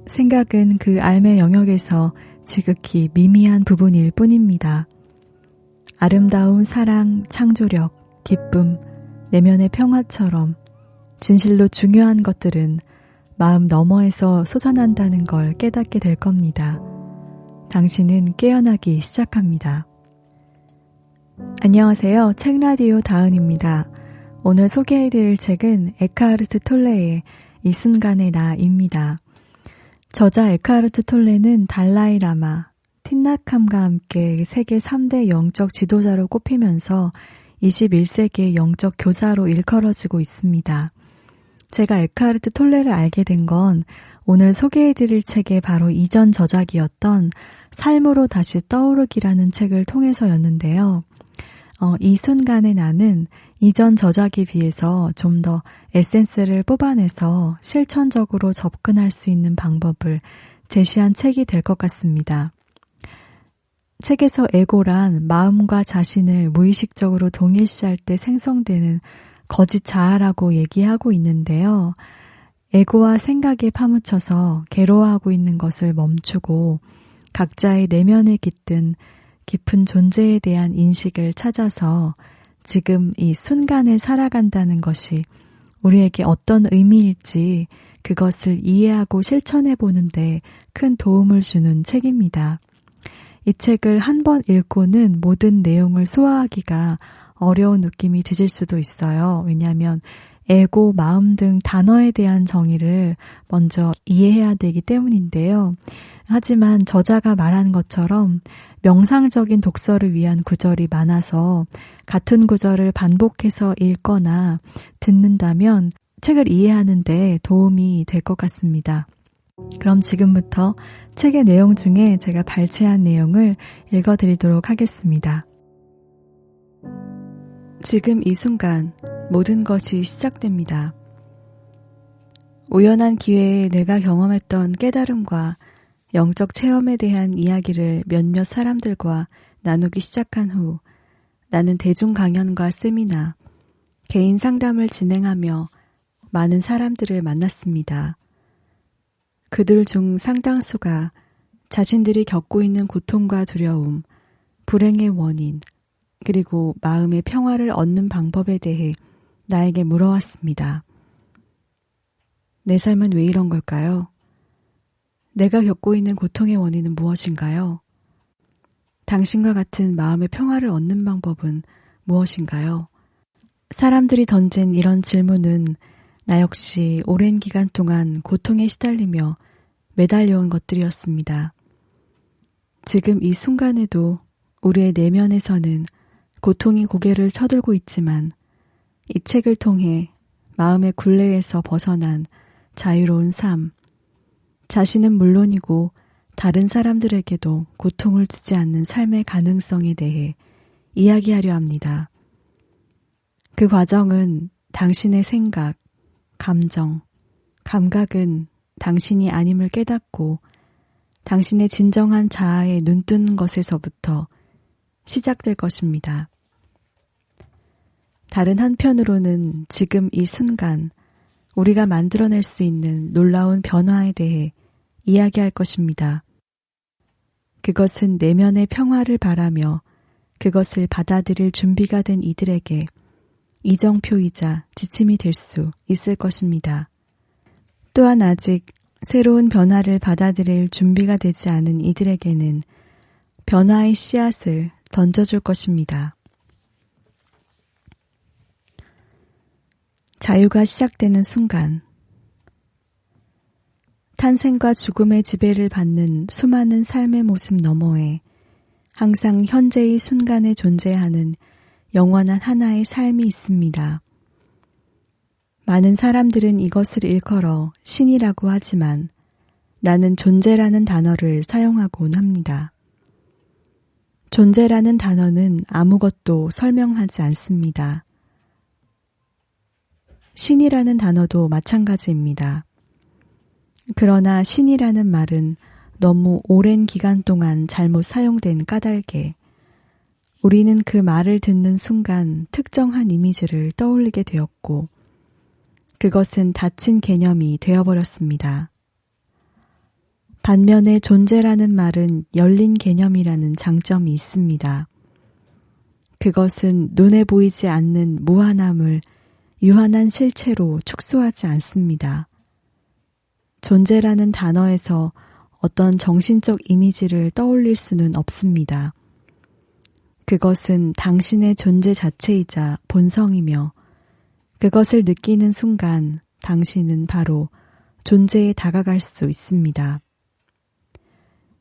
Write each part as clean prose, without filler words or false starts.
생각은 그 삶의 영역에서 지극히 미미한 부분일 뿐입니다. 아름다운 사랑, 창조력, 기쁨, 내면의 평화처럼 진실로 중요한 것들은 마음 너머에서 솟아난다는 걸 깨닫게 될 겁니다. 당신은 깨어나기 시작합니다. 안녕하세요. 책라디오 다은입니다. 오늘 소개해드릴 책은 에크하르트 톨레의 이 순간의 나입니다. 저자 에크하르트 톨레는 달라이 라마, 틴나캄과 함께 세계 3대 영적 지도자로 꼽히면서 21세기의 영적 교사로 일컬어지고 있습니다. 제가 에크하르트 톨레를 알게 된 건 오늘 소개해드릴 책의 바로 이전 저작이었던 삶으로 다시 떠오르기라는 책을 통해서였는데요. 이 순간의 나는 이전 저작에 비해서 좀 더 에센스를 뽑아내서 실천적으로 접근할 수 있는 방법을 제시한 책이 될 것 같습니다. 책에서 에고란 마음과 자신을 무의식적으로 동일시할 때 생성되는 거짓 자아라고 얘기하고 있는데요. 에고와 생각에 파묻혀서 괴로워하고 있는 것을 멈추고 각자의 내면에 깃든 깊은 존재에 대한 인식을 찾아서 지금 이 순간을 살아간다는 것이 우리에게 어떤 의미일지 그것을 이해하고 실천해 보는데 큰 도움을 주는 책입니다. 이 책을 한 번 읽고는 모든 내용을 소화하기가 어려운 느낌이 드실 수도 있어요. 왜냐하면 에고, 마음 등 단어에 대한 정의를 먼저 이해해야 되기 때문인데요. 하지만 저자가 말하는 것처럼 명상적인 독서를 위한 구절이 많아서 같은 구절을 반복해서 읽거나 듣는다면 책을 이해하는 데 도움이 될 것 같습니다. 그럼 지금부터 책의 내용 중에 제가 발췌한 내용을 읽어드리도록 하겠습니다. 지금 이 순간 모든 것이 시작됩니다. 우연한 기회에 내가 경험했던 깨달음과 영적 체험에 대한 이야기를 몇몇 사람들과 나누기 시작한 후 나는 대중 강연과 세미나, 개인 상담을 진행하며 많은 사람들을 만났습니다. 그들 중 상당수가 자신들이 겪고 있는 고통과 두려움, 불행의 원인, 그리고 마음의 평화를 얻는 방법에 대해 나에게 물어왔습니다. 내 삶은 왜 이런 걸까요? 내가 겪고 있는 고통의 원인은 무엇인가요? 당신과 같은 마음의 평화를 얻는 방법은 무엇인가요? 사람들이 던진 이런 질문은 나 역시 오랜 기간 동안 고통에 시달리며 매달려온 것들이었습니다. 지금 이 순간에도 우리의 내면에서는 고통이 고개를 쳐들고 있지만 이 책을 통해 마음의 굴레에서 벗어난 자유로운 삶, 자신은 물론이고 다른 사람들에게도 고통을 주지 않는 삶의 가능성에 대해 이야기하려 합니다. 그 과정은 당신의 생각, 감정, 감각은 당신이 아님을 깨닫고 당신의 진정한 자아에 눈뜨는 것에서부터 시작될 것입니다. 다른 한편으로는 지금 이 순간 우리가 만들어낼 수 있는 놀라운 변화에 대해 이야기할 것입니다. 그것은 내면의 평화를 바라며 그것을 받아들일 준비가 된 이들에게 이정표이자 지침이 될 수 있을 것입니다. 또한 아직 새로운 변화를 받아들일 준비가 되지 않은 이들에게는 변화의 씨앗을 던져줄 것입니다. 자유가 시작되는 순간, 탄생과 죽음의 지배를 받는 수많은 삶의 모습 너머에 항상 현재의 순간에 존재하는 영원한 하나의 삶이 있습니다. 많은 사람들은 이것을 일컬어 신이라고 하지만 나는 존재라는 단어를 사용하곤 합니다. 존재라는 단어는 아무것도 설명하지 않습니다. 신이라는 단어도 마찬가지입니다. 그러나 신이라는 말은 너무 오랜 기간 동안 잘못 사용된 까닭에 우리는 그 말을 듣는 순간 특정한 이미지를 떠올리게 되었고 그것은 닫힌 개념이 되어버렸습니다. 반면에 존재라는 말은 열린 개념이라는 장점이 있습니다. 그것은 눈에 보이지 않는 무한함을 유한한 실체로 축소하지 않습니다. 존재라는 단어에서 어떤 정신적 이미지를 떠올릴 수는 없습니다. 그것은 당신의 존재 자체이자 본성이며 그것을 느끼는 순간 당신은 바로 존재에 다가갈 수 있습니다.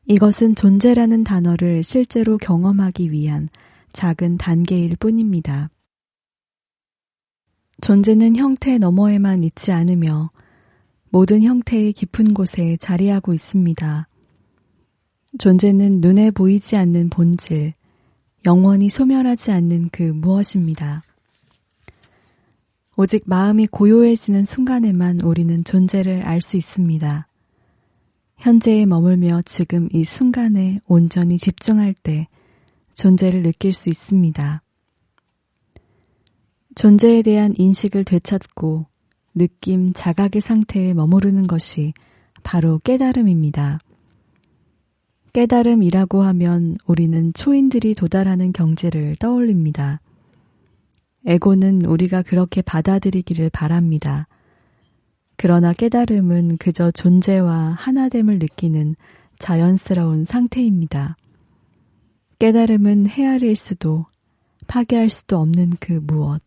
이것은 존재라는 단어를 실제로 경험하기 위한 작은 단계일 뿐입니다. 존재는 형태 너머에만 있지 않으며 모든 형태의 깊은 곳에 자리하고 있습니다. 존재는 눈에 보이지 않는 본질, 영원히 소멸하지 않는 그 무엇입니다. 오직 마음이 고요해지는 순간에만 우리는 존재를 알 수 있습니다. 현재에 머물며 지금 이 순간에 온전히 집중할 때 존재를 느낄 수 있습니다. 존재에 대한 인식을 되찾고 느낌, 자각의 상태에 머무르는 것이 바로 깨달음입니다. 깨달음이라고 하면 우리는 초인들이 도달하는 경지를 떠올립니다. 에고는 우리가 그렇게 받아들이기를 바랍니다. 그러나 깨달음은 그저 존재와 하나됨을 느끼는 자연스러운 상태입니다. 깨달음은 헤아릴 수도 파괴할 수도 없는 그 무엇.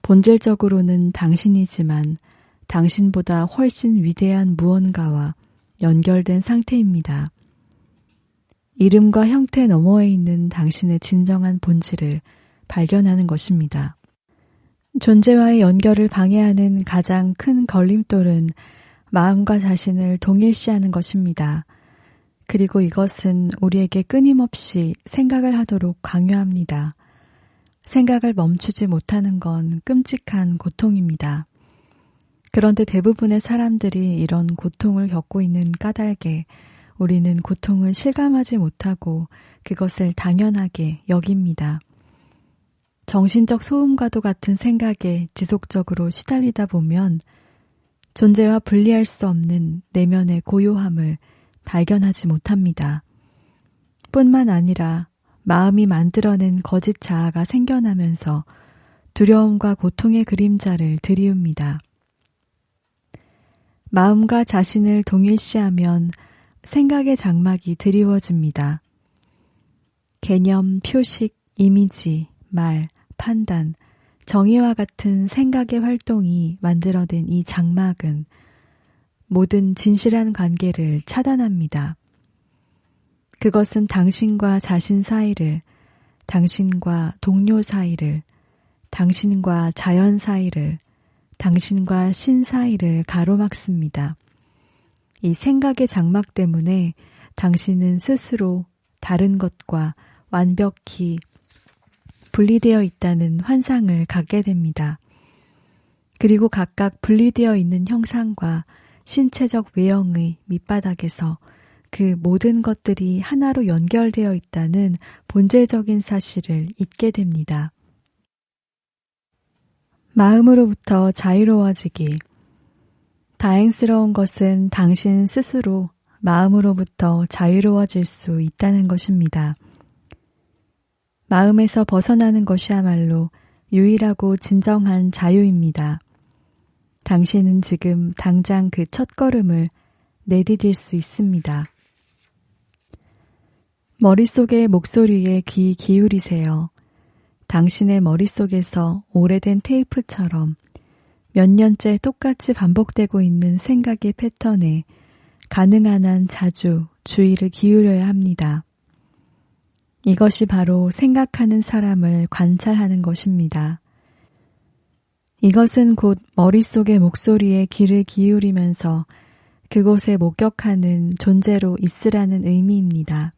본질적으로는 당신이지만 당신보다 훨씬 위대한 무언가와 연결된 상태입니다. 이름과 형태 너머에 있는 당신의 진정한 본질을 발견하는 것입니다. 존재와의 연결을 방해하는 가장 큰 걸림돌은 마음과 자신을 동일시하는 것입니다. 그리고 이것은 우리에게 끊임없이 생각을 하도록 강요합니다. 생각을 멈추지 못하는 건 끔찍한 고통입니다. 그런데 대부분의 사람들이 이런 고통을 겪고 있는 까닭에 우리는 고통을 실감하지 못하고 그것을 당연하게 여깁니다. 정신적 소음과도 같은 생각에 지속적으로 시달리다 보면 존재와 분리할 수 없는 내면의 고요함을 발견하지 못합니다. 뿐만 아니라 마음이 만들어낸 거짓 자아가 생겨나면서 두려움과 고통의 그림자를 들이웁니다. 마음과 자신을 동일시하면 생각의 장막이 드리워집니다. 개념, 표식, 이미지, 말, 판단, 정의와 같은 생각의 활동이 만들어낸 이 장막은 모든 진실한 관계를 차단합니다. 그것은 당신과 자신 사이를, 당신과 동료 사이를, 당신과 자연 사이를, 당신과 신 사이를 가로막습니다. 이 생각의 장막 때문에 당신은 스스로 다른 것과 완벽히 분리되어 있다는 환상을 갖게 됩니다. 그리고 각각 분리되어 있는 형상과 신체적 외형의 밑바닥에서 그 모든 것들이 하나로 연결되어 있다는 본질적인 사실을 잊게 됩니다. 마음으로부터 자유로워지기. 다행스러운 것은 당신 스스로 마음으로부터 자유로워질 수 있다는 것입니다. 마음에서 벗어나는 것이야말로 유일하고 진정한 자유입니다. 당신은 지금 당장 그 첫걸음을 내디딜 수 있습니다. 머릿속의 목소리에 귀 기울이세요. 당신의 머릿속에서 오래된 테이프처럼 몇 년째 똑같이 반복되고 있는 생각의 패턴에 가능한 한 자주 주의를 기울여야 합니다. 이것이 바로 생각하는 사람을 관찰하는 것입니다. 이것은 곧 머릿속의 목소리에 귀를 기울이면서 그곳에 목격하는 존재로 있으라는 의미입니다.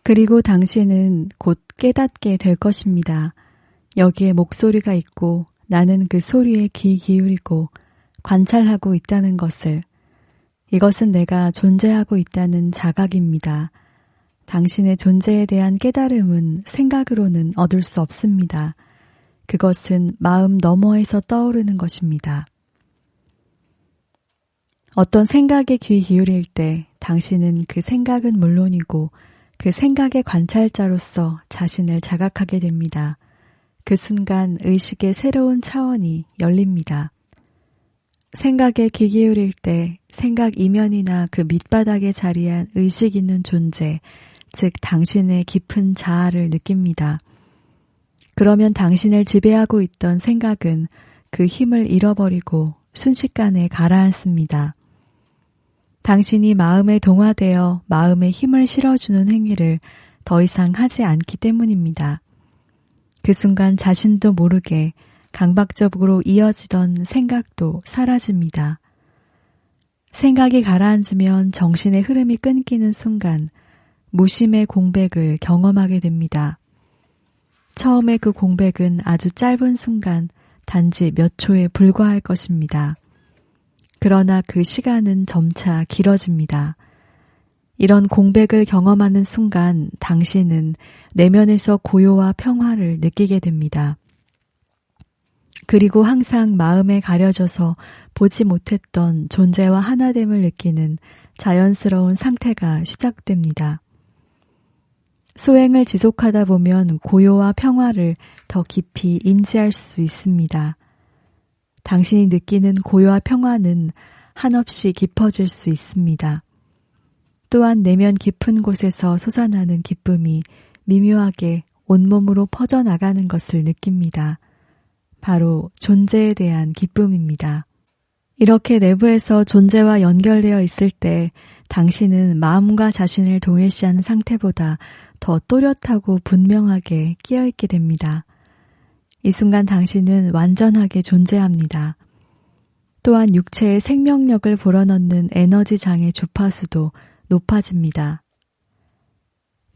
그리고 당신은 곧 깨닫게 될 것입니다. 여기에 목소리가 있고 나는 그 소리에 귀 기울이고 관찰하고 있다는 것을. 이것은 내가 존재하고 있다는 자각입니다. 당신의 존재에 대한 깨달음은 생각으로는 얻을 수 없습니다. 그것은 마음 너머에서 떠오르는 것입니다. 어떤 생각에 귀 기울일 때 당신은 그 생각은 물론이고 그 생각의 관찰자로서 자신을 자각하게 됩니다. 그 순간 의식의 새로운 차원이 열립니다. 생각에 귀 기울일 때 생각 이면이나 그 밑바닥에 자리한 의식 있는 존재, 즉 당신의 깊은 자아를 느낍니다. 그러면 당신을 지배하고 있던 생각은 그 힘을 잃어버리고 순식간에 가라앉습니다. 당신이 마음에 동화되어 마음에 힘을 실어주는 행위를 더 이상 하지 않기 때문입니다. 그 순간 자신도 모르게 강박적으로 이어지던 생각도 사라집니다. 생각이 가라앉으면 정신의 흐름이 끊기는 순간 무심의 공백을 경험하게 됩니다. 처음에 그 공백은 아주 짧은 순간 단지 몇 초에 불과할 것입니다. 그러나 그 시간은 점차 길어집니다. 이런 공백을 경험하는 순간 당신은 내면에서 고요와 평화를 느끼게 됩니다. 그리고 항상 마음에 가려져서 보지 못했던 존재와 하나됨을 느끼는 자연스러운 상태가 시작됩니다. 소행을 지속하다 보면 고요와 평화를 더 깊이 인지할 수 있습니다. 당신이 느끼는 고요와 평화는 한없이 깊어질 수 있습니다. 또한 내면 깊은 곳에서 솟아나는 기쁨이 미묘하게 온몸으로 퍼져나가는 것을 느낍니다. 바로 존재에 대한 기쁨입니다. 이렇게 내부에서 존재와 연결되어 있을 때 당신은 마음과 자신을 동일시하는 상태보다 더 또렷하고 분명하게 끼어있게 됩니다. 이 순간 당신은 완전하게 존재합니다. 또한 육체의 생명력을 불어넣는 에너지장의 주파수도 높아집니다.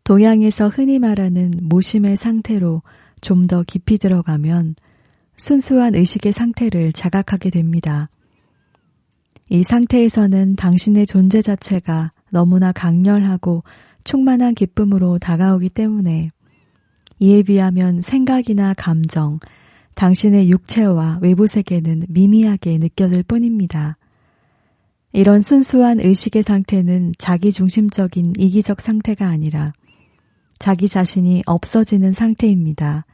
동양에서 흔히 말하는 무심의 상태로 좀 더 깊이 들어가면 순수한 의식의 상태를 자각하게 됩니다. 이 상태에서는 당신의 존재 자체가 너무나 강렬하고 충만한 기쁨으로 다가오기 때문에 이에 비하면 생각이나 감정, 당신의 육체와 외부 세계는 미미하게 느껴질 뿐입니다. 이런 순수한 의식의 상태는 자기중심적인 이기적 상태가 아니라 자기 자신이 없어지는 상태입니다.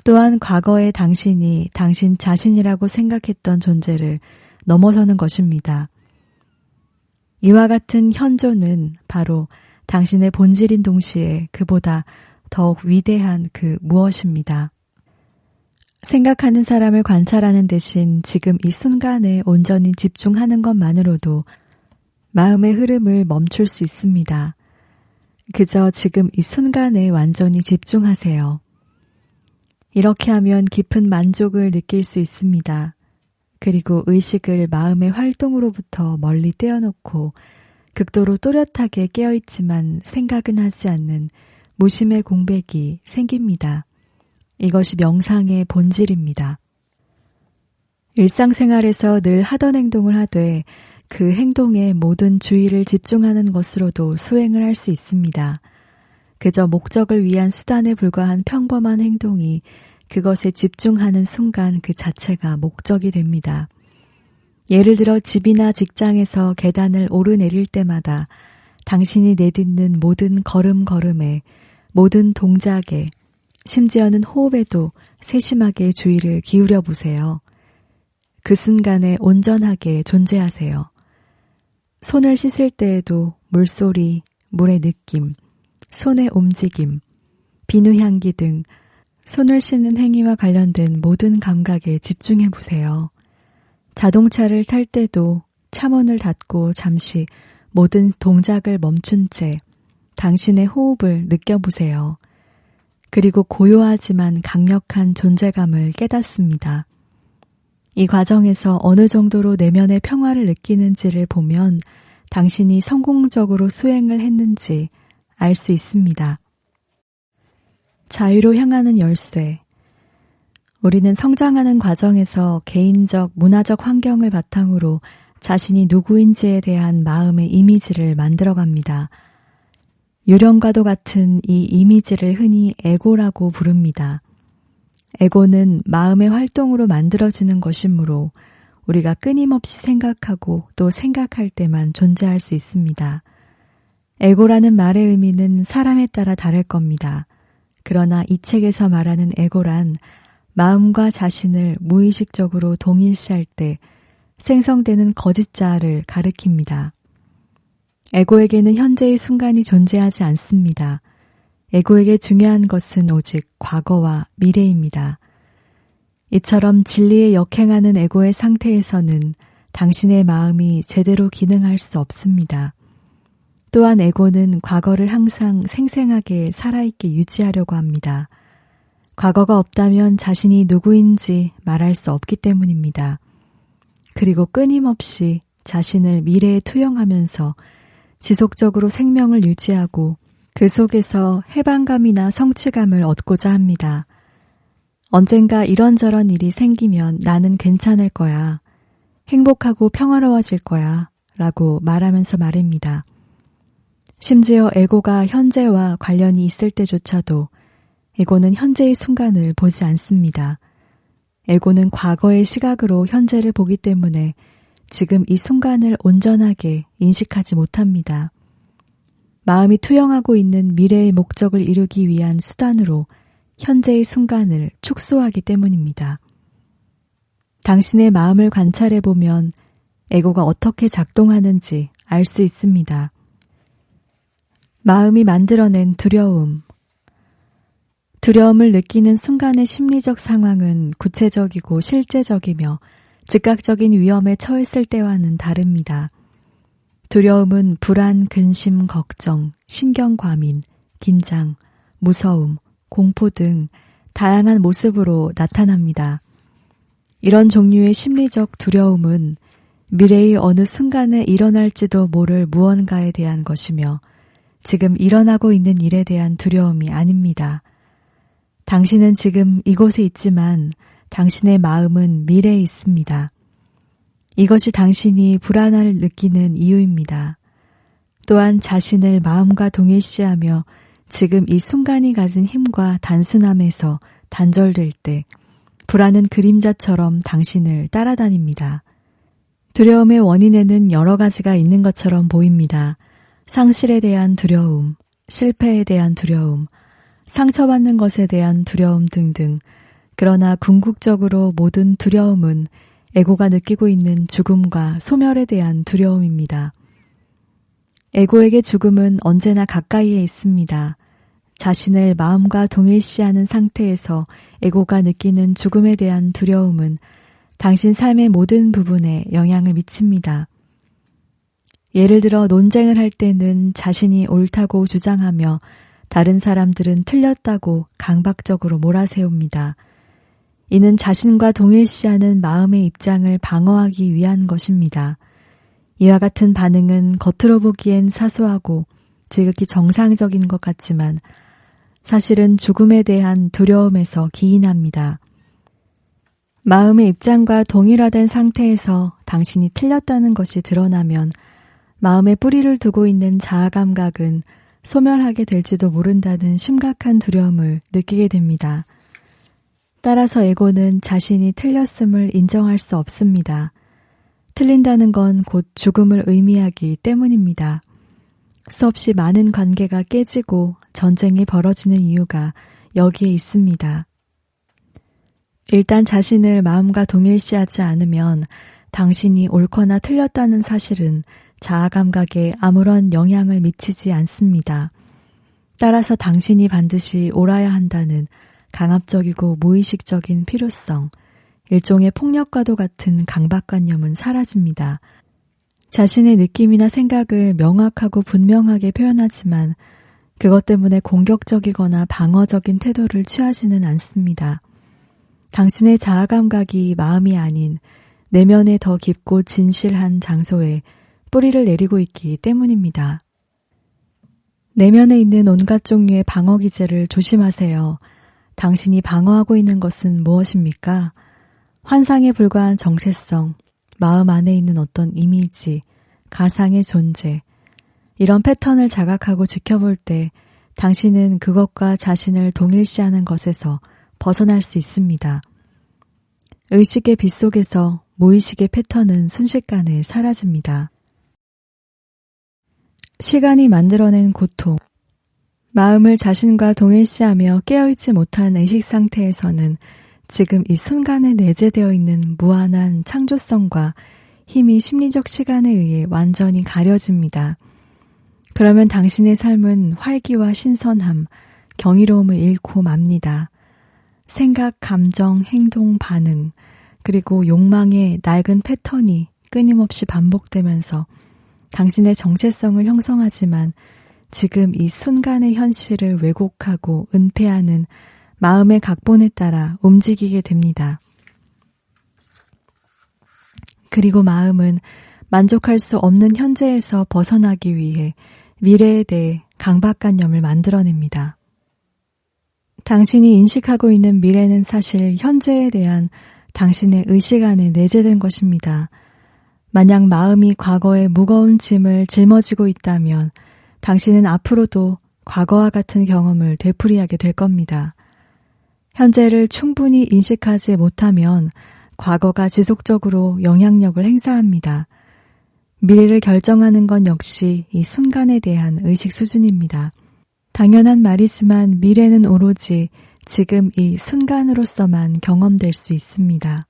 또한 과거의 당신이 당신 자신이라고 생각했던 존재를 넘어서는 것입니다. 이와 같은 현존은 바로 당신의 본질인 동시에 그보다 더욱 위대한 그 무엇입니다. 생각하는 사람을 관찰하는 대신 지금 이 순간에 온전히 집중하는 것만으로도 마음의 흐름을 멈출 수 있습니다. 그저 지금 이 순간에 완전히 집중하세요. 이렇게 하면 깊은 만족을 느낄 수 있습니다. 그리고 의식을 마음의 활동으로부터 멀리 떼어놓고 극도로 또렷하게 깨어있지만 생각은 하지 않는 무심의 공백이 생깁니다. 이것이 명상의 본질입니다. 일상생활에서 늘 하던 행동을 하되 그 행동에 모든 주의를 집중하는 것으로도 수행을 할 수 있습니다. 그저 목적을 위한 수단에 불과한 평범한 행동이 그것에 집중하는 순간 그 자체가 목적이 됩니다. 예를 들어 집이나 직장에서 계단을 오르내릴 때마다 당신이 내딛는 모든 걸음걸음에, 모든 동작에, 심지어는 호흡에도 세심하게 주의를 기울여 보세요. 그 순간에 온전하게 존재하세요. 손을 씻을 때에도 물소리, 물의 느낌, 손의 움직임, 비누 향기 등 손을 씻는 행위와 관련된 모든 감각에 집중해 보세요. 자동차를 탈 때도 차문을 닫고 잠시 모든 동작을 멈춘 채 당신의 호흡을 느껴보세요. 그리고 고요하지만 강력한 존재감을 깨닫습니다. 이 과정에서 어느 정도로 내면의 평화를 느끼는지를 보면 당신이 성공적으로 수행을 했는지 알 수 있습니다. 자유로 향하는 열쇠. 우리는 성장하는 과정에서 개인적, 문화적 환경을 바탕으로 자신이 누구인지에 대한 마음의 이미지를 만들어갑니다. 유령과도 같은 이 이미지를 흔히 에고라고 부릅니다. 에고는 마음의 활동으로 만들어지는 것이므로 우리가 끊임없이 생각하고 또 생각할 때만 존재할 수 있습니다. 에고라는 말의 의미는 사람에 따라 다를 겁니다. 그러나 이 책에서 말하는 에고란 마음과 자신을 무의식적으로 동일시할 때 생성되는 거짓자아를 가리킵니다. 에고에게는 현재의 순간이 존재하지 않습니다. 에고에게 중요한 것은 오직 과거와 미래입니다. 이처럼 진리에 역행하는 에고의 상태에서는 당신의 마음이 제대로 기능할 수 없습니다. 또한 에고는 과거를 항상 생생하게 살아있게 유지하려고 합니다. 과거가 없다면 자신이 누구인지 말할 수 없기 때문입니다. 그리고 끊임없이 자신을 미래에 투영하면서 지속적으로 생명을 유지하고 그 속에서 해방감이나 성취감을 얻고자 합니다. 언젠가 이런저런 일이 생기면 나는 괜찮을 거야. 행복하고 평화로워질 거야. 라고 말하면서 말입니다. 심지어 에고가 현재와 관련이 있을 때조차도 에고는 현재의 순간을 보지 않습니다. 에고는 과거의 시각으로 현재를 보기 때문에 지금 이 순간을 온전하게 인식하지 못합니다. 마음이 투영하고 있는 미래의 목적을 이루기 위한 수단으로 현재의 순간을 축소하기 때문입니다. 당신의 마음을 관찰해보면 에고가 어떻게 작동하는지 알 수 있습니다. 마음이 만들어낸 두려움. 두려움을 느끼는 순간의 심리적 상황은 구체적이고 실제적이며 즉각적인 위험에 처했을 때와는 다릅니다. 두려움은 불안, 근심, 걱정, 신경과민, 긴장, 무서움, 공포 등 다양한 모습으로 나타납니다. 이런 종류의 심리적 두려움은 미래의 어느 순간에 일어날지도 모를 무언가에 대한 것이며 지금 일어나고 있는 일에 대한 두려움이 아닙니다. 당신은 지금 이곳에 있지만 당신의 마음은 미래에 있습니다. 이것이 당신이 불안을 느끼는 이유입니다. 또한 자신을 마음과 동일시하며 지금 이 순간이 가진 힘과 단순함에서 단절될 때 불안은 그림자처럼 당신을 따라다닙니다. 두려움의 원인에는 여러 가지가 있는 것처럼 보입니다. 상실에 대한 두려움, 실패에 대한 두려움, 상처받는 것에 대한 두려움 등등. 그러나 궁극적으로 모든 두려움은 에고가 느끼고 있는 죽음과 소멸에 대한 두려움입니다. 에고에게 죽음은 언제나 가까이에 있습니다. 자신을 마음과 동일시하는 상태에서 에고가 느끼는 죽음에 대한 두려움은 당신 삶의 모든 부분에 영향을 미칩니다. 예를 들어 논쟁을 할 때는 자신이 옳다고 주장하며 다른 사람들은 틀렸다고 강박적으로 몰아세웁니다. 이는 자신과 동일시하는 마음의 입장을 방어하기 위한 것입니다. 이와 같은 반응은 겉으로 보기엔 사소하고 지극히 정상적인 것 같지만 사실은 죽음에 대한 두려움에서 기인합니다. 마음의 입장과 동일화된 상태에서 당신이 틀렸다는 것이 드러나면 마음에 뿌리를 두고 있는 자아 감각은 소멸하게 될지도 모른다는 심각한 두려움을 느끼게 됩니다. 따라서 에고는 자신이 틀렸음을 인정할 수 없습니다. 틀린다는 건 곧 죽음을 의미하기 때문입니다. 수없이 많은 관계가 깨지고 전쟁이 벌어지는 이유가 여기에 있습니다. 일단 자신을 마음과 동일시하지 않으면 당신이 옳거나 틀렸다는 사실은 자아 감각에 아무런 영향을 미치지 않습니다. 따라서 당신이 반드시 옳아야 한다는 강압적이고 무의식적인 필요성, 일종의 폭력과도 같은 강박관념은 사라집니다. 자신의 느낌이나 생각을 명확하고 분명하게 표현하지만 그것 때문에 공격적이거나 방어적인 태도를 취하지는 않습니다. 당신의 자아 감각이 마음이 아닌 내면의 더 깊고 진실한 장소에 뿌리를 내리고 있기 때문입니다. 내면에 있는 온갖 종류의 방어 기제를 조심하세요. 당신이 방어하고 있는 것은 무엇입니까? 환상에 불과한 정체성, 마음 안에 있는 어떤 이미지, 가상의 존재, 이런 패턴을 자각하고 지켜볼 때 당신은 그것과 자신을 동일시하는 것에서 벗어날 수 있습니다. 의식의 빛 속에서 무의식의 패턴은 순식간에 사라집니다. 시간이 만들어낸 고통. 마음을 자신과 동일시하며 깨어있지 못한 의식 상태에서는 지금 이 순간에 내재되어 있는 무한한 창조성과 힘이 심리적 시간에 의해 완전히 가려집니다. 그러면 당신의 삶은 활기와 신선함, 경이로움을 잃고 맙니다. 생각, 감정, 행동, 반응, 그리고 욕망의 낡은 패턴이 끊임없이 반복되면서 당신의 정체성을 형성하지만 지금 이 순간의 현실을 왜곡하고 은폐하는 마음의 각본에 따라 움직이게 됩니다. 그리고 마음은 만족할 수 없는 현재에서 벗어나기 위해 미래에 대해 강박관념을 만들어냅니다. 당신이 인식하고 있는 미래는 사실 현재에 대한 당신의 의식 안에 내재된 것입니다. 만약 마음이 과거의 무거운 짐을 짊어지고 있다면 당신은 앞으로도 과거와 같은 경험을 되풀이하게 될 겁니다. 현재를 충분히 인식하지 못하면 과거가 지속적으로 영향력을 행사합니다. 미래를 결정하는 건 역시 이 순간에 대한 의식 수준입니다. 당연한 말이지만 미래는 오로지 지금 이 순간으로서만 경험될 수 있습니다.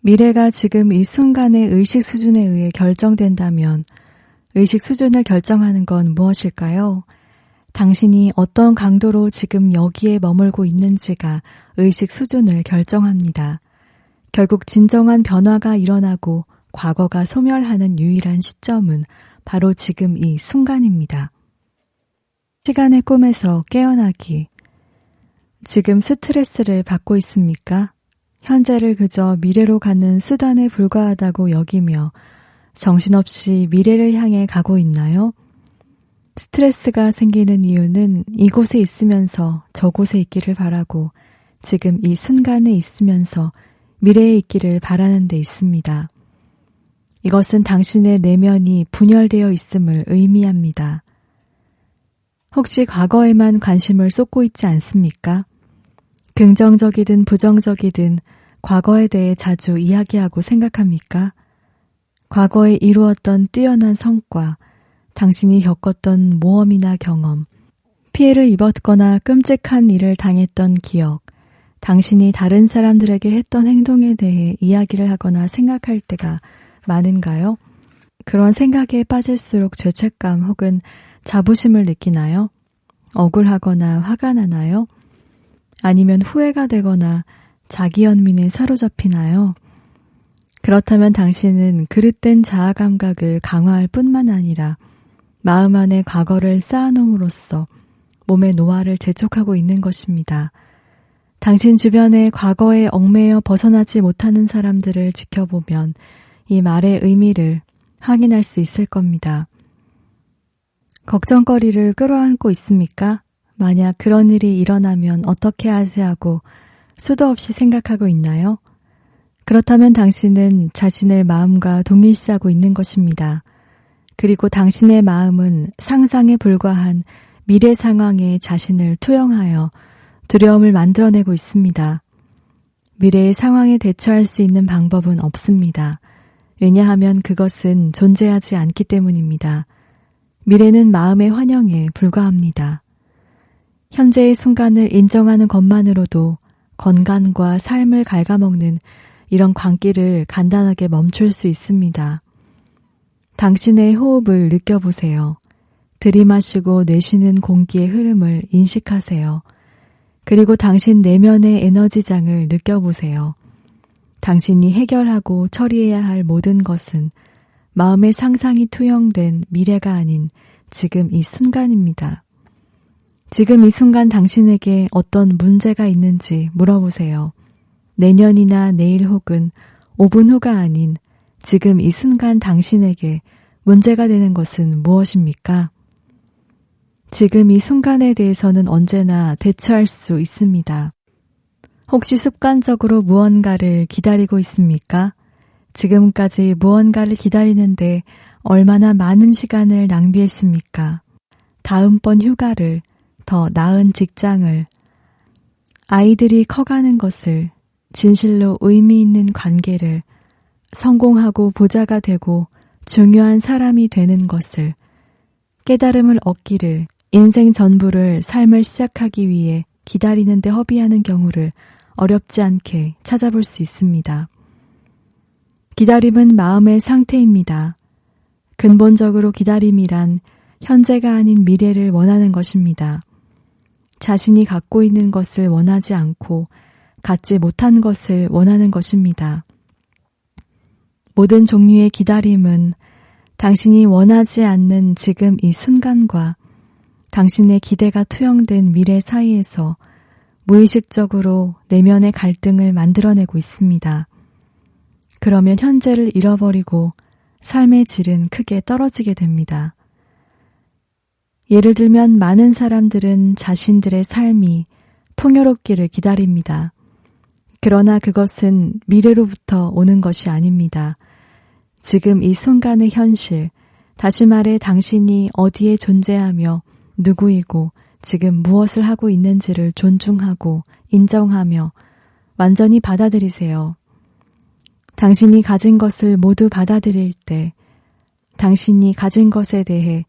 미래가 지금 이 순간의 의식 수준에 의해 결정된다면 의식 수준을 결정하는 건 무엇일까요? 당신이 어떤 강도로 지금 여기에 머물고 있는지가 의식 수준을 결정합니다. 결국 진정한 변화가 일어나고 과거가 소멸하는 유일한 시점은 바로 지금 이 순간입니다. 시간의 꿈에서 깨어나기. 지금 스트레스를 받고 있습니까? 현재를 그저 미래로 가는 수단에 불과하다고 여기며 정신없이 미래를 향해 가고 있나요? 스트레스가 생기는 이유는 이곳에 있으면서 저곳에 있기를 바라고 지금 이 순간에 있으면서 미래에 있기를 바라는 데 있습니다. 이것은 당신의 내면이 분열되어 있음을 의미합니다. 혹시 과거에만 관심을 쏟고 있지 않습니까? 긍정적이든 부정적이든 과거에 대해 자주 이야기하고 생각합니까? 과거에 이루었던 뛰어난 성과, 당신이 겪었던 모험이나 경험, 피해를 입었거나 끔찍한 일을 당했던 기억, 당신이 다른 사람들에게 했던 행동에 대해 이야기를 하거나 생각할 때가 많은가요? 그런 생각에 빠질수록 죄책감 혹은 자부심을 느끼나요? 억울하거나 화가 나나요? 아니면 후회가 되거나 자기연민에 사로잡히나요? 그렇다면 당신은 그릇된 자아 감각을 강화할 뿐만 아니라 마음 안에 과거를 쌓아놓음으로써 몸의 노화를 재촉하고 있는 것입니다. 당신 주변의 과거에 얽매여 벗어나지 못하는 사람들을 지켜보면 이 말의 의미를 확인할 수 있을 겁니다. 걱정거리를 끌어안고 있습니까? 만약 그런 일이 일어나면 어떻게 하지 하고 수도 없이 생각하고 있나요? 그렇다면 당신은 자신의 마음과 동일시하고 있는 것입니다. 그리고 당신의 마음은 상상에 불과한 미래 상황에 자신을 투영하여 두려움을 만들어내고 있습니다. 미래의 상황에 대처할 수 있는 방법은 없습니다. 왜냐하면 그것은 존재하지 않기 때문입니다. 미래는 마음의 환영에 불과합니다. 현재의 순간을 인정하는 것만으로도 건강과 삶을 갉아먹는 이런 광기를 간단하게 멈출 수 있습니다. 당신의 호흡을 느껴보세요. 들이마시고 내쉬는 공기의 흐름을 인식하세요. 그리고 당신 내면의 에너지장을 느껴보세요. 당신이 해결하고 처리해야 할 모든 것은 마음의 상상이 투영된 미래가 아닌 지금 이 순간입니다. 지금 이 순간 당신에게 어떤 문제가 있는지 물어보세요. 내년이나 내일 혹은 5분 후가 아닌 지금 이 순간 당신에게 문제가 되는 것은 무엇입니까? 지금 이 순간에 대해서는 언제나 대처할 수 있습니다. 혹시 습관적으로 무언가를 기다리고 있습니까? 지금까지 무언가를 기다리는데 얼마나 많은 시간을 낭비했습니까? 다음번 휴가를, 더 나은 직장을, 아이들이 커가는 것을, 진실로 의미 있는 관계를 성공하고 부자가 되고 중요한 사람이 되는 것을 깨달음을 얻기를 인생 전부를 삶을 시작하기 위해 기다리는 데 허비하는 경우를 어렵지 않게 찾아볼 수 있습니다. 기다림은 마음의 상태입니다. 근본적으로 기다림이란 현재가 아닌 미래를 원하는 것입니다. 자신이 갖고 있는 것을 원하지 않고 갖지 못한 것을 원하는 것입니다. 모든 종류의 기다림은 당신이 원하지 않는 지금 이 순간과 당신의 기대가 투영된 미래 사이에서 무의식적으로 내면의 갈등을 만들어내고 있습니다. 그러면 현재를 잃어버리고 삶의 질은 크게 떨어지게 됩니다. 예를 들면 많은 사람들은 자신들의 삶이 풍요롭기를 기다립니다. 그러나 그것은 미래로부터 오는 것이 아닙니다. 지금 이 순간의 현실, 다시 말해 당신이 어디에 존재하며 누구이고 지금 무엇을 하고 있는지를 존중하고 인정하며 완전히 받아들이세요. 당신이 가진 것을 모두 받아들일 때 당신이 가진 것에 대해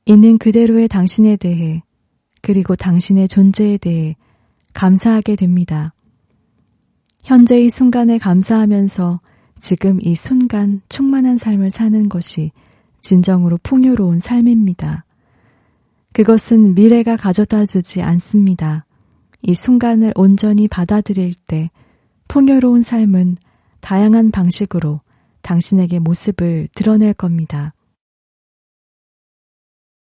있는 그대로의 당신에 대해 그리고 당신의 존재에 대해 감사하게 됩니다. 현재의 순간에 감사하면서 지금 이 순간 충만한 삶을 사는 것이 진정으로 풍요로운 삶입니다. 그것은 미래가 가져다 주지 않습니다. 이 순간을 온전히 받아들일 때 풍요로운 삶은 다양한 방식으로 당신에게 모습을 드러낼 겁니다.